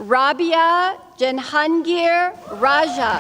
Rabia Jahangir Raja।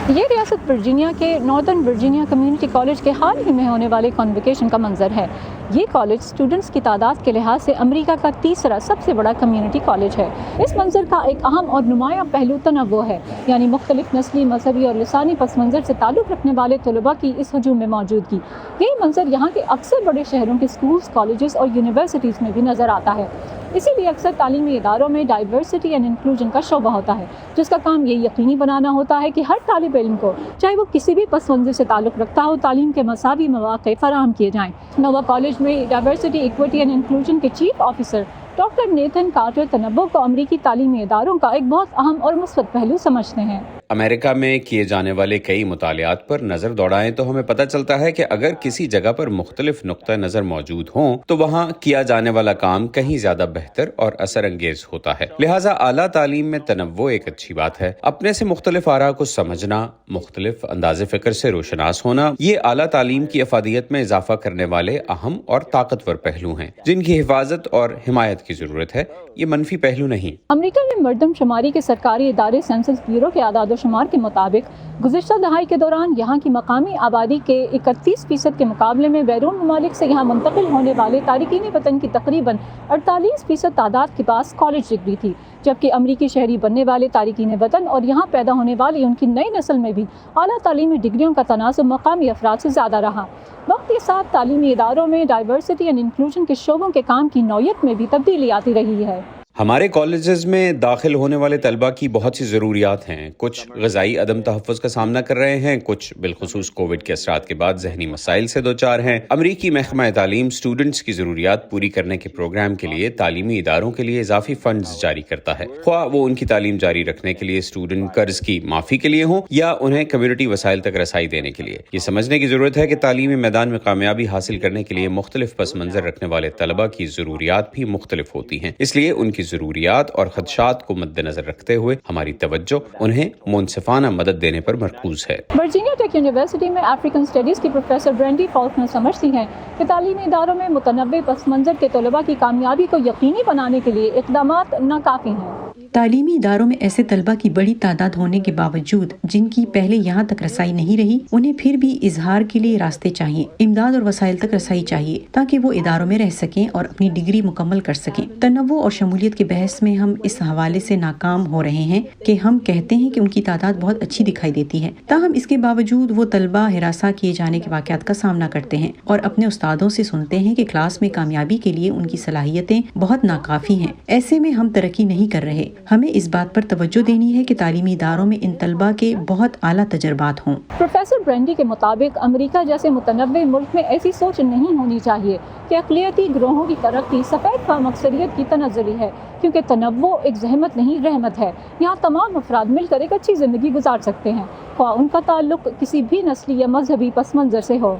یہ ریاست Virginia کے ناردرن ورجینیا کمیونٹی کالج کے حال ہی میں ہونے والے کانوکیشن کا منظر ہے۔ یہ کالج اسٹوڈنٹس کی تعداد کے لحاظ سے امریکہ کا تیسرا سب سے بڑا کمیونٹی کالج ہے۔ اس منظر کا ایک اہم اور نمایاں پہلو تنوع ہے، یعنی مختلف نسلی، مذہبی اور لسانی پس منظر سے تعلق رکھنے والے طلباء کی اس ہجوم میں موجودگی۔ یہی منظر یہاں کے اکثر بڑے شہروں کے اسکولز، کالجز اور یونیورسٹیز میں بھی نظر آتا ہے۔ اسی لیے اکثر تعلیمی اداروں میں ڈائیورسٹی اینڈ انکلوژن کا شعبہ ہوتا ہے، جس کا کام یہ یقینی بنانا ہوتا ہے کہ ہر طالب علم کو، چاہے وہ کسی بھی پس منظر سے تعلق رکھتا ہو، تعلیم کے مساوی مواقع فراہم کیے جائیں۔ نووا کالج میں ڈائیورسٹی، ایکوٹی اینڈ انکلوژن کے chief officer doctor Nathan Carter تنوع کو امریکی تعلیمی اداروں کا ایک بہت اہم اور مثبت پہلو سمجھتے ہیں۔ امریکہ میں کیے جانے والے کئی مطالعات پر نظر دوڑائیں تو ہمیں پتہ چلتا ہے کہ اگر کسی جگہ پر مختلف نقطہ نظر موجود ہوں تو وہاں کیا جانے والا کام کہیں زیادہ بہتر اور اثر انگیز ہوتا ہے۔ لہٰذا اعلیٰ تعلیم میں تنوع ایک اچھی بات ہے۔ اپنے سے مختلف آراء کو سمجھنا، مختلف انداز فکر سے روشناس ہونا، یہ اعلیٰ تعلیم کی افادیت میں اضافہ کرنے والے اہم اور طاقتور پہلو ہیں جن کی حفاظت اور حمایت کی ضرورت ہے۔ یہ منفی پہلو نہیں۔ امریکہ میں مردم شماری کے سرکاری ادارے سینسس بیورو کے اعداد و شمار کے مطابق گزشتہ دہائی کے دوران یہاں کی مقامی آبادی کے 31% کے مقابلے میں بیرون ممالک سے یہاں منتقل ہونے والے تارکین وطن کی تقریباً 48% تعداد کے پاس کالج ڈگری تھی، جبکہ امریکی شہری بننے والے تارکین وطن اور یہاں پیدا ہونے والی ان کی نئی نسل میں بھی اعلیٰ تعلیمی ڈگریوں کا تناسب مقامی افراد سے زیادہ رہا۔ وقت کے ساتھ تعلیمی اداروں میں ڈائیورسٹی اینڈ انکلوژن کے شعبوں کے کام کی نوعیت میں بھی تبدیلی آتی رہی ہے۔ ہمارے کالجز میں داخل ہونے والے طلباء کی بہت سی ضروریات ہیں۔ کچھ غذائی عدم تحفظ کا سامنا کر رہے ہیں، کچھ بالخصوص کووڈ کے اثرات کے بعد ذہنی مسائل سے دوچار ہیں۔ امریکی محکمہ تعلیم اسٹوڈنٹس کی ضروریات پوری کرنے کے پروگرام کے لیے تعلیمی اداروں کے لیے اضافی فنڈز جاری کرتا ہے، خواہ وہ ان کی تعلیم جاری رکھنے کے لیے اسٹوڈنٹ قرض کی معافی کے لیے ہوں یا انہیں کمیونٹی وسائل تک رسائی دینے کے لیے۔ یہ سمجھنے کی ضرورت ہے کہ تعلیمی میدان میں کامیابی حاصل کرنے کے لیے مختلف پس منظر رکھنے والے طلباء کی ضروریات بھی مختلف ہوتی ہیں، اس لیے ان کی ضروریات اور خدشات کو مد نظر رکھتے ہوئے ہماری توجہ انہیں منصفانہ مدد دینے پر مرکوز ہے۔ ورجینیا ٹیک یونیورسٹی میں افریقن اسٹڈیز کی پروفیسر برینڈی فالکنر سمجھتی ہیں کہ تعلیمی اداروں میں متنوع پس منظر کے طلباء کی کامیابی کو یقینی بنانے کے لیے اقدامات ناکافی ہیں۔ تعلیمی اداروں میں ایسے طلباء کی بڑی تعداد ہونے کے باوجود جن کی پہلے یہاں تک رسائی نہیں رہی، انہیں پھر بھی اظہار کے لیے راستے چاہیے، امداد اور وسائل تک رسائی چاہیے تاکہ وہ اداروں میں رہ سکیں اور اپنی ڈگری مکمل کر سکیں۔ تنوع اور شمولیت کے بحث میں ہم اس حوالے سے ناکام ہو رہے ہیں کہ ہم کہتے ہیں کہ ان کی تعداد بہت اچھی دکھائی دیتی ہے، تاہم اس کے باوجود وہ طلباء ہراساں کیے جانے کے واقعات کا سامنا کرتے ہیں اور اپنے استادوں سے سنتے ہیں کہ کلاس میں کامیابی کے لیے ان کی صلاحیتیں بہت ناکافی ہیں۔ ایسے میں ہم ترقی نہیں کر رہے۔ ہمیں اس بات پر توجہ دینی ہے کہ تعلیمی اداروں میں ان طلباء کے بہت اعلیٰ تجربات ہوں۔ پروفیسر برینڈی کے مطابق امریکہ جیسے متنوع ملک میں ایسی سوچ نہیں ہونی چاہیے کہ اقلیتی گروہوں کی ترقی سفید فام اکثریت کی تنزلی ہے، کیونکہ تنوع ایک زحمت نہیں، رحمت ہے۔ یہاں تمام افراد مل کر ایک اچھی زندگی گزار سکتے ہیں، خواہ ان کا تعلق کسی بھی نسلی یا مذہبی پس منظر سے ہو۔